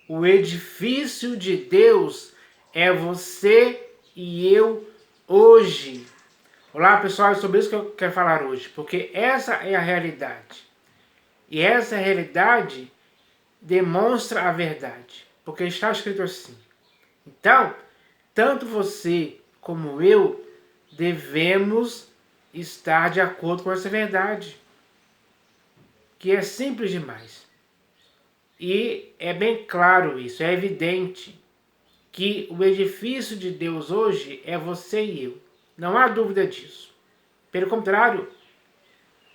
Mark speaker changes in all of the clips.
Speaker 1: O edifício de Deus é você e eu hoje. Olá pessoal, é sobre isso que eu quero falar hoje, porque essa é a realidade. E essa realidade demonstra a verdade, porque está escrito assim. Então, tanto você como eu devemos estar de acordo com essa verdade, que é simples demais. E é bem claro isso, é evidente que o edifício de Deus hoje é você e eu. Não há dúvida disso. Pelo contrário,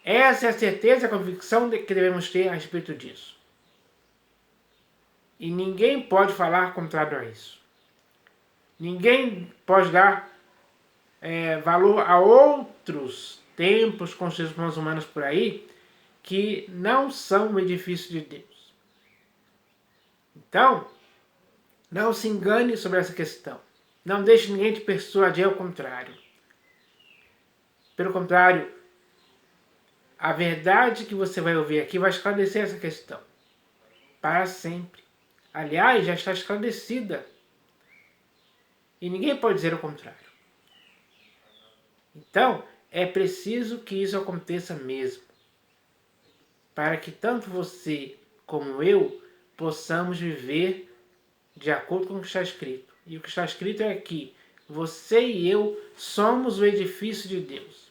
Speaker 1: essa é a certeza e a convicção que devemos ter a respeito disso. E ninguém pode falar contrário a isso. Ninguém pode dar valor a outros templos construídos por nós humanos por aí que não são o edifício de Deus. Então, não se engane sobre essa questão. Não deixe ninguém te persuadir ao contrário. Pelo contrário, a verdade que você vai ouvir aqui vai esclarecer essa questão. Para sempre. Aliás, já está esclarecida. E ninguém pode dizer o contrário. Então, é preciso que isso aconteça mesmo. Para que tanto você como eu possamos viver de acordo com o que está escrito. E o que está escrito é que você e eu somos o edifício de Deus.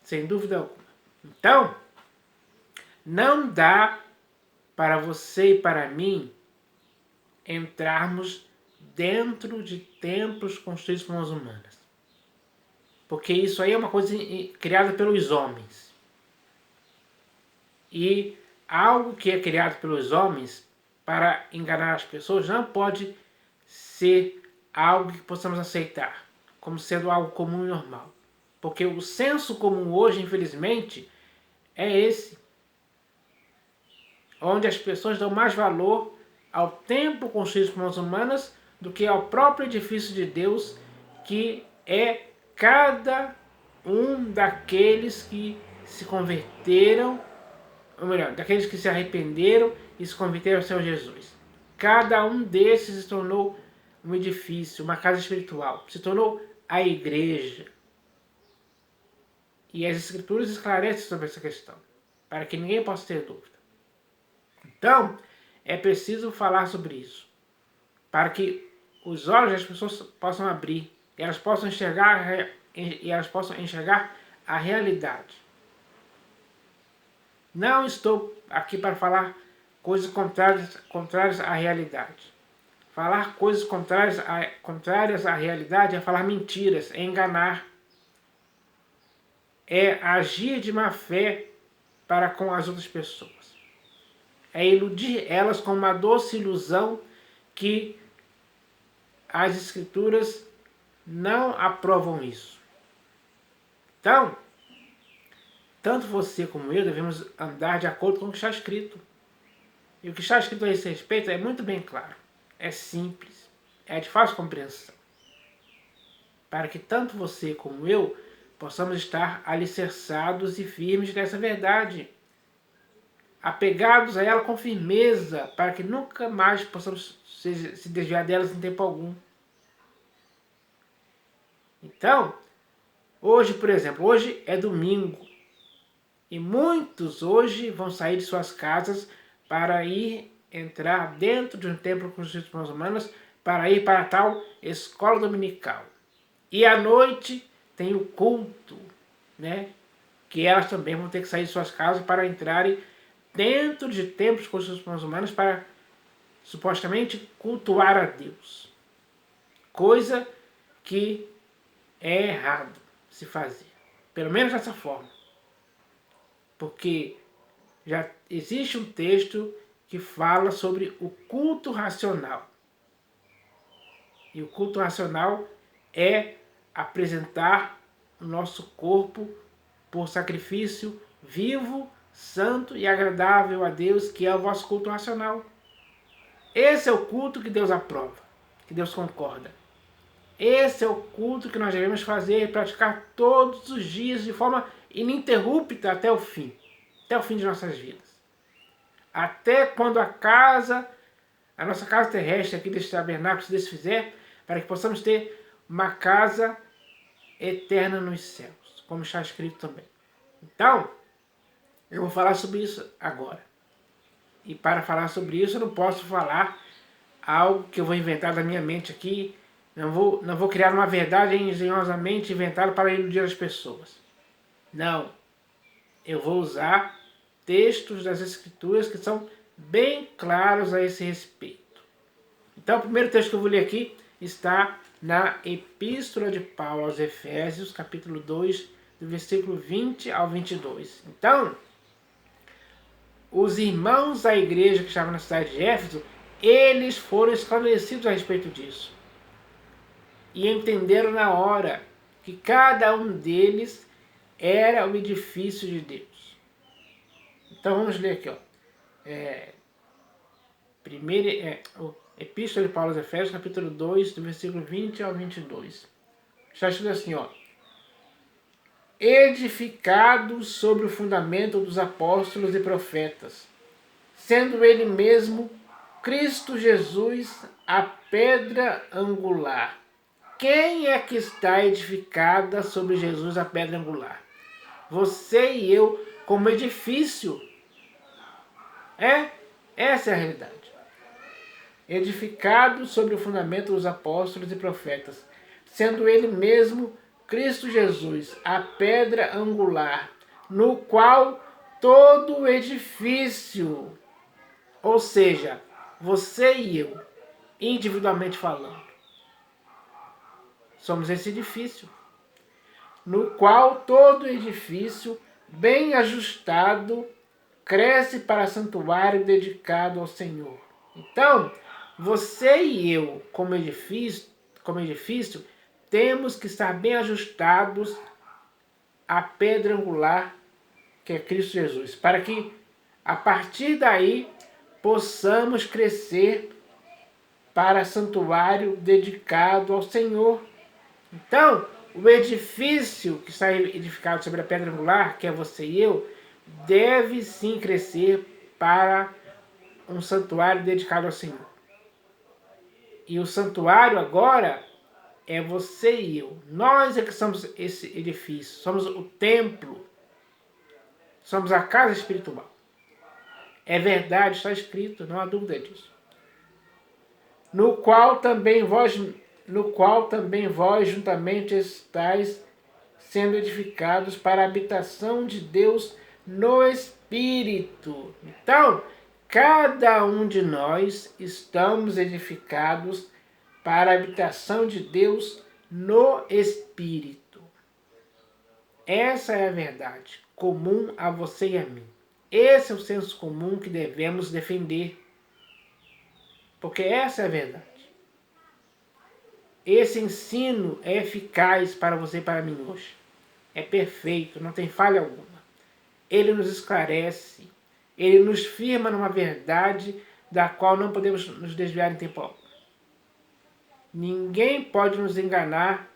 Speaker 1: Sem dúvida alguma. Então, não dá para você e para mim entrarmos dentro de templos construídos por mãos humanas. Porque isso aí é uma coisa criada pelos homens. E algo que é criado pelos homens para enganar as pessoas não pode ser algo que possamos aceitar como sendo algo comum e normal. Porque o senso comum hoje, infelizmente, é esse. Onde as pessoas dão mais valor ao templo construído por mãos humanas do que ao próprio edifício de Deus, que é cada um daqueles que se converteram, ou melhor, daqueles que se arrependeram e se converteram ao Senhor Jesus. Cada um desses se tornou um edifício, uma casa espiritual, se tornou a igreja. E as Escrituras esclarecem sobre essa questão, para que ninguém possa ter dúvida. Então, é preciso falar sobre isso, para que os olhos das pessoas possam abrir, e elas possam enxergar a realidade. Não estou aqui para falar coisas contrárias à realidade. Falar coisas contrárias à realidade é falar mentiras, é enganar, é agir de má fé para com as outras pessoas. É iludir elas com uma doce ilusão que as Escrituras não aprovam isso. Então, tanto você como eu devemos andar de acordo com o que está escrito. E o que está escrito a esse respeito é muito bem claro. É simples. É de fácil compreensão. Para que tanto você como eu possamos estar alicerçados e firmes nessa verdade. Apegados a ela com firmeza, para que nunca mais possamos se desviar delas em tempo algum. Então, hoje, por exemplo, hoje é domingo. E muitos hoje vão sair de suas casas para entrar dentro de um templo construído por mãos humanas, para ir para a tal escola dominical. E à noite tem o culto, né? Que elas também vão ter que sair de suas casas para entrarem dentro de templos construídos por mãos humanas para supostamente cultuar a Deus. Coisa que é errado se fazer. Pelo menos dessa forma. Porque já existe um texto que fala sobre o culto racional. E o culto racional é apresentar o nosso corpo por sacrifício vivo, santo e agradável a Deus, que é o vosso culto racional. Esse é o culto que Deus aprova, que Deus concorda. Esse é o culto que nós devemos fazer e praticar todos os dias de forma ininterrupta até o fim de nossas vidas. Até quando a casa a nossa casa terrestre aqui deste tabernáculo se desfizer, para que possamos ter uma casa eterna nos céus, como está escrito também. Então, eu vou falar sobre isso agora. E para falar sobre isso, eu não posso falar algo que eu vou inventar da minha mente aqui. Não vou criar uma verdade engenhosamente inventada para iludir as pessoas. Não. Eu vou usar textos das Escrituras que são bem claros a esse respeito. Então, o primeiro texto que eu vou ler aqui está na Epístola de Paulo aos Efésios, capítulo 2, do versículo 20 ao 22. Então, os irmãos da igreja que estavam na cidade de Éfeso, eles foram esclarecidos a respeito disso. E entenderam na hora que cada um deles era o edifício de Deus. Então vamos ler aqui, ó. Epístola de Paulo aos Efésios, capítulo 2, do versículo 20 ao 22. Está escrito assim, ó. Edificado sobre o fundamento dos apóstolos e profetas, sendo ele mesmo Cristo Jesus a pedra angular. Quem é que está edificada sobre Jesus a pedra angular? Você e eu como edifício. Essa é a realidade. Edificado sobre o fundamento dos apóstolos e profetas, sendo ele mesmo Cristo Jesus, a pedra angular, no qual todo o edifício, ou seja, você e eu, individualmente falando, somos esse edifício, no qual todo edifício, bem ajustado, cresce para santuário dedicado ao Senhor. Então, você e eu, como edifício, temos que estar bem ajustados à pedra angular, que é Cristo Jesus, para que, a partir daí, possamos crescer para santuário dedicado ao Senhor. Então, o edifício que está edificado sobre a pedra angular, que é você e eu, deve sim crescer para um santuário dedicado ao Senhor. E o santuário agora é você e eu. Nós é que somos esse edifício, somos o templo, somos a casa espiritual. É verdade, está escrito, não há dúvida disso. No qual também vós juntamente estáis sendo edificados para a habitação de Deus no Espírito. Então, cada um de nós estamos edificados para a habitação de Deus no Espírito. Essa é a verdade comum a você e a mim. Esse é o senso comum que devemos defender. Porque essa é a verdade. Esse ensino é eficaz para você e para mim hoje. É perfeito, não tem falha alguma. Ele nos esclarece, ele nos firma numa verdade da qual não podemos nos desviar em tempo algum. Ninguém pode nos enganar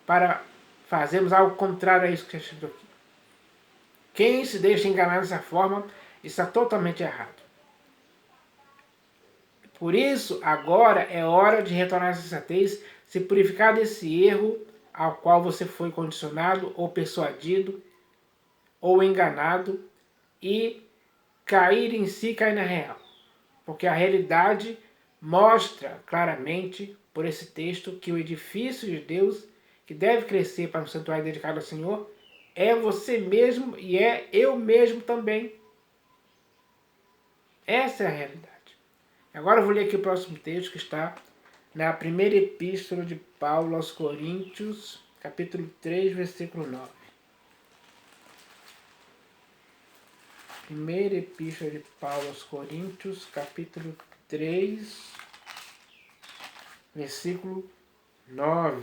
Speaker 1: para fazermos algo contrário a isso que é escrito aqui. Quem se deixa enganar dessa forma está totalmente errado. Por isso, agora é hora de retornar à sensatez, se purificar desse erro ao qual você foi condicionado, ou persuadido, ou enganado, e cair em si, cair na real. Porque a realidade mostra claramente, por esse texto, que o edifício de Deus, que deve crescer para um santuário dedicado ao Senhor, é você mesmo e é eu mesmo também. Essa é a realidade. Agora eu vou ler aqui o próximo texto, que está na primeira epístola de Paulo aos Coríntios, capítulo 3, versículo 9. Primeira epístola de Paulo aos Coríntios, capítulo 3, versículo 9.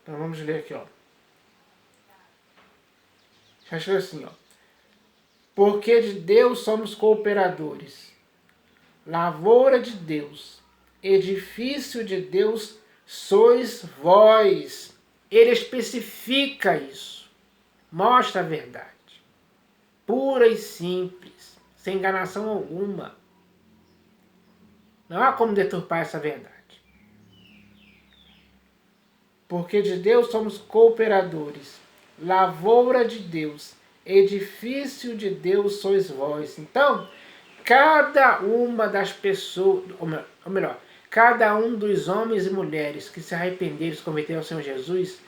Speaker 1: Então vamos ler aqui, ó. Já estou assim, ó. Porque de Deus somos cooperadores, lavoura de Deus, edifício de Deus sois vós. Ele especifica isso, mostra a verdade, pura e simples, sem enganação alguma. Não há como deturpar essa verdade. Porque de Deus somos cooperadores, lavoura de Deus, edifício de Deus sois vós. Então, cada uma das pessoas, ou melhor, cada um dos homens e mulheres que se arrependeram e se converteram ao Senhor Jesus,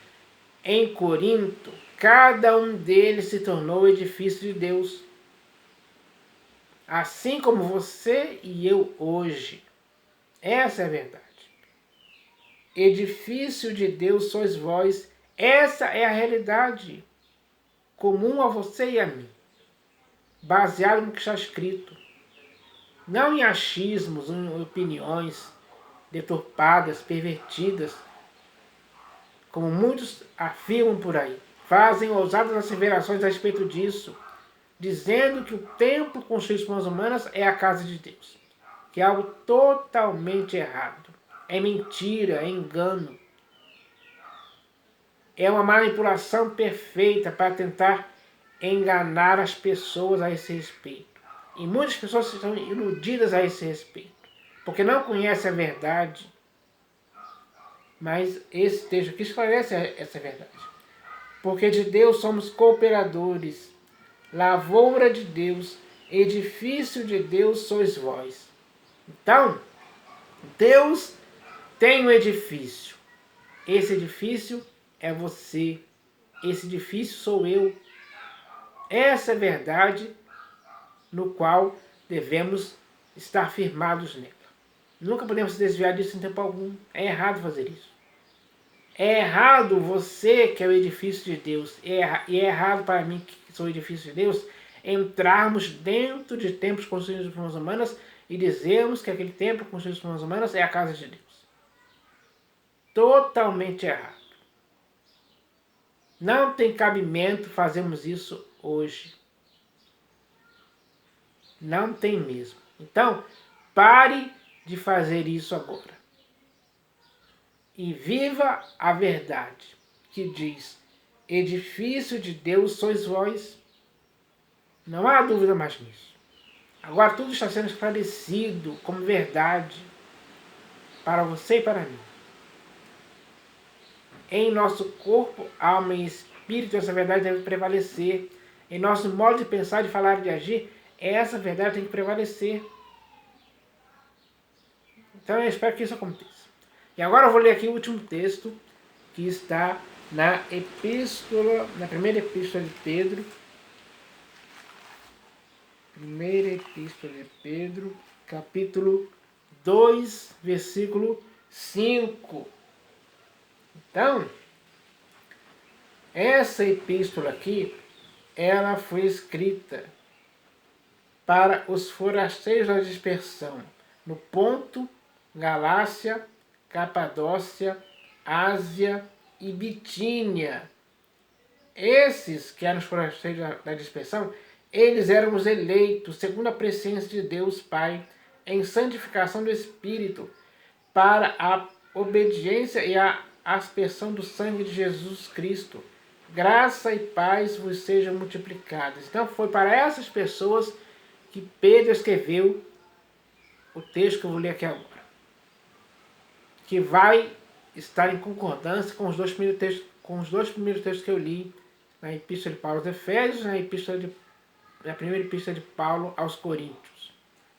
Speaker 1: em Corinto, cada um deles se tornou edifício de Deus. Assim como você e eu hoje. Essa é a verdade. Edifício de Deus sois vós. Essa é a realidade comum a você e a mim. Baseado no que está escrito. Não em achismos, em opiniões deturpadas, pervertidas, como muitos afirmam por aí. Fazem ousadas asseverações a respeito disso, dizendo que o templo construído por mãos humanas é a casa de Deus. Que é algo totalmente errado. É mentira, é engano. É uma manipulação perfeita para tentar enganar as pessoas a esse respeito. E muitas pessoas estão iludidas a esse respeito, porque não conhecem a verdade. Mas esse texto aqui esclarece essa verdade. Porque de Deus somos cooperadores, lavoura de Deus, edifício de Deus sois vós. Então, Deus tem um edifício. Esse edifício é você. Esse edifício sou eu. Essa é a verdade no qual devemos estar firmados nela. Nunca podemos se desviar disso em tempo algum. É errado fazer isso. É errado você, que é o edifício de Deus, e é errado para mim, que sou o edifício de Deus, entrarmos dentro de templos construídos por mãos humanas e dizermos que aquele templo construído por mãos humanas é a casa de Deus. Totalmente errado. Não tem cabimento fazermos isso hoje. Não tem mesmo. Então, pare de fazer isso agora. E viva a verdade, que diz, edifício de Deus sois vós. Não há dúvida mais nisso. Agora tudo está sendo esclarecido como verdade para você e para mim. Em nosso corpo, alma e espírito, essa verdade deve prevalecer. Em nosso modo de pensar, de falar e de agir, essa verdade tem que prevalecer. Então eu espero que isso aconteça. E agora eu vou ler aqui o último texto, que está na primeira epístola de Pedro. Primeira epístola de Pedro, capítulo 2, versículo 5. Então, essa epístola aqui, ela foi escrita para os forasteiros da dispersão, no Ponto, Galácia, Capadócia, Ásia e Bitínia. Esses que eram os forasteiros da dispersão, eles eram os eleitos, segundo a presciência de Deus Pai, em santificação do Espírito, para a obediência e a aspersão do sangue de Jesus Cristo. Graça e paz vos sejam multiplicadas. Então foi para essas pessoas que Pedro escreveu o texto que eu vou ler aqui agora, que vai estar em concordância com os dois primeiros textos que eu li na Epístola de Paulo aos Efésios e na primeira Epístola de Paulo aos Coríntios.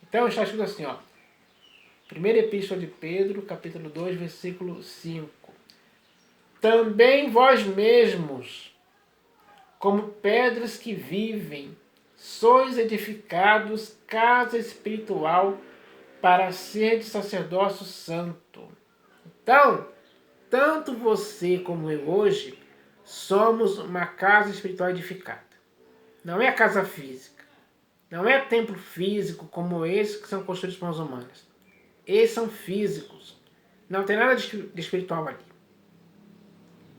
Speaker 1: Então está escrito assim, ó, primeira Epístola de Pedro, capítulo 2, versículo 5. Também vós mesmos, como pedras que vivem, sois edificados casa espiritual para ser de sacerdócio santo. Então, tanto você como eu hoje somos uma casa espiritual edificada. Não é casa física. Não é templo físico como esses que são construídos por mãos humanas. Esses são físicos. Não tem nada de espiritual ali.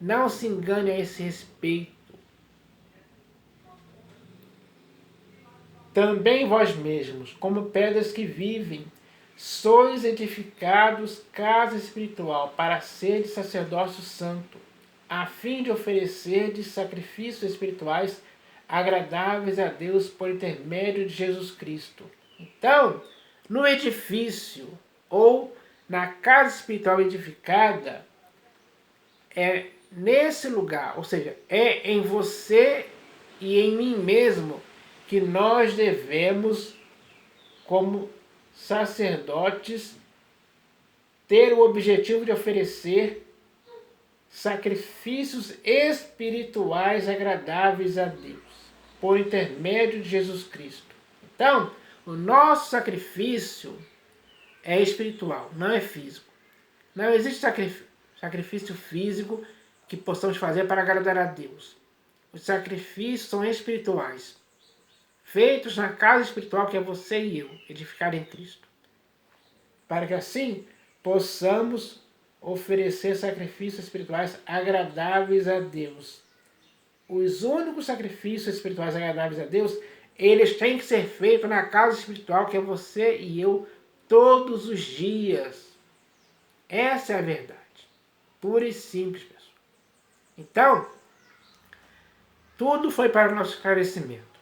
Speaker 1: Não se engane a esse respeito. Também vós mesmos, como pedras que vivem, sois edificados casa espiritual para ser de sacerdócio santo, a fim de oferecer de sacrifícios espirituais agradáveis a Deus por intermédio de Jesus Cristo. Então, no edifício ou na casa espiritual edificada, é nesse lugar, ou seja, é em você e em mim mesmo que nós devemos, como sacerdotes, ter o objetivo de oferecer sacrifícios espirituais agradáveis a Deus, por intermédio de Jesus Cristo. Então, o nosso sacrifício é espiritual, não é físico. Não existe sacrifício físico que possamos fazer para agradar a Deus. Os sacrifícios são espirituais, feitos na casa espiritual que é você e eu, edificar em Cristo. Para que assim possamos oferecer sacrifícios espirituais agradáveis a Deus. Os únicos sacrifícios espirituais agradáveis a Deus, eles têm que ser feitos na casa espiritual que é você e eu todos os dias. Essa é a verdade. Pura e simples, pessoal. Então, tudo foi para o nosso esclarecimento,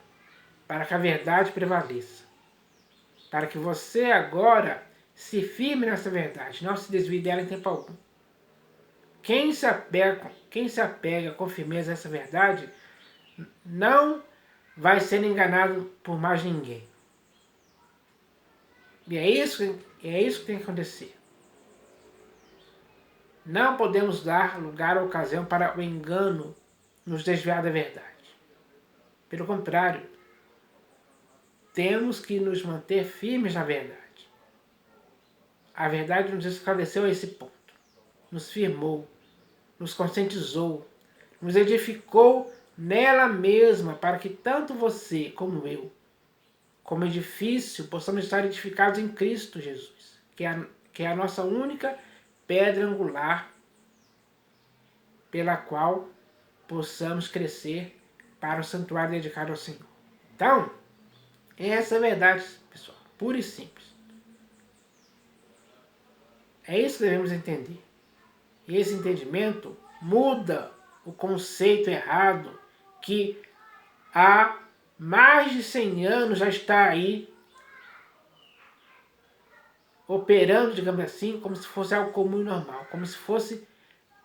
Speaker 1: para que a verdade prevaleça, para que você agora se firme nessa verdade, não se desvie dela em tempo algum. Quem se apega com firmeza a essa verdade, não vai ser enganado por mais ninguém. E é isso que tem que acontecer. Não podemos dar lugar ou ocasião para o engano nos desviar da verdade. Pelo contrário, temos que nos manter firmes na verdade. A verdade nos esclareceu a esse ponto, nos firmou, nos conscientizou, nos edificou nela mesma, para que tanto você como eu, como edifício, possamos estar edificados em Cristo Jesus, que é a nossa única pedra angular pela qual possamos crescer para o santuário dedicado ao Senhor. Então, essa é a verdade, pessoal, pura e simples. É isso que devemos entender. E esse entendimento muda o conceito errado que há mais de 100 anos já está aí operando, digamos assim, como se fosse algo comum e normal, como se fosse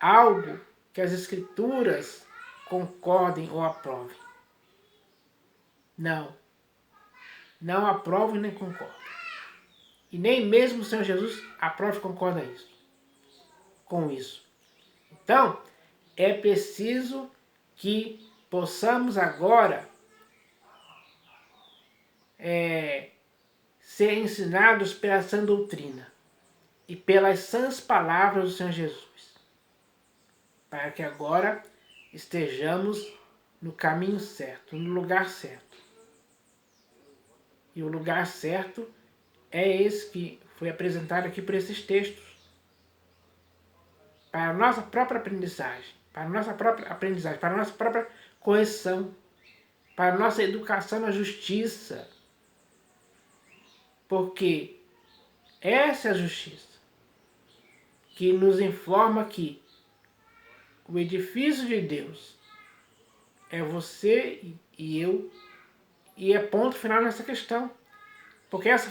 Speaker 1: algo que as Escrituras concordem ou aprovem. Não. Não aprovam nem concordam. E nem mesmo o Senhor Jesus aprova e concorda com isso. Então, é preciso que possamos agora ser ensinados pela sã doutrina e pelas sãs palavras do Senhor Jesus, para que agora estejamos no caminho certo, no lugar certo. E o lugar certo é esse que foi apresentado aqui por esses textos, para a nossa própria aprendizagem, para a nossa própria correção, para a nossa educação na justiça. Porque essa é a justiça que nos informa que o edifício de Deus é você e eu, e é ponto final nessa questão. Porque essa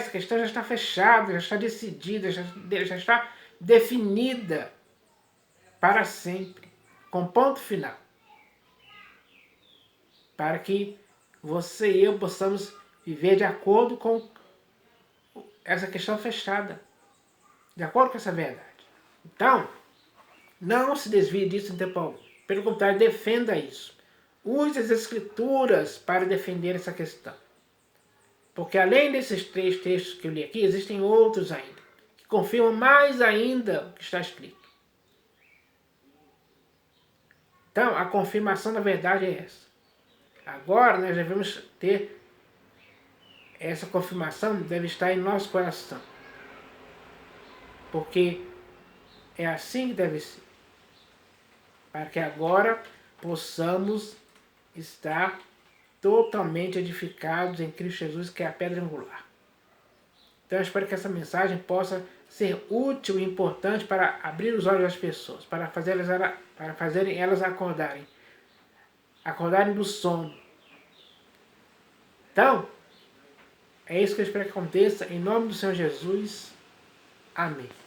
Speaker 1: questão já está fechada, já está decidida, já está definida para sempre, com ponto final. Para que você e eu possamos viver de acordo com essa questão fechada, de acordo com essa verdade. Então, não se desvie disso em tempo algum. Pelo contrário, defenda isso. Use as Escrituras para defender essa questão. Porque além desses 3 textos que eu li aqui, existem outros ainda, que confirmam mais ainda o que está escrito. Então, a confirmação da verdade é essa. Agora, nós devemos ter essa confirmação, deve estar em nosso coração. Porque é assim que deve ser. Para que agora possamos estar totalmente edificados em Cristo Jesus, que é a pedra angular. Então eu espero que essa mensagem possa ser útil e importante para abrir os olhos das pessoas, para fazerem elas acordarem do sono. Então, é isso que eu espero que aconteça, em nome do Senhor Jesus. Amém.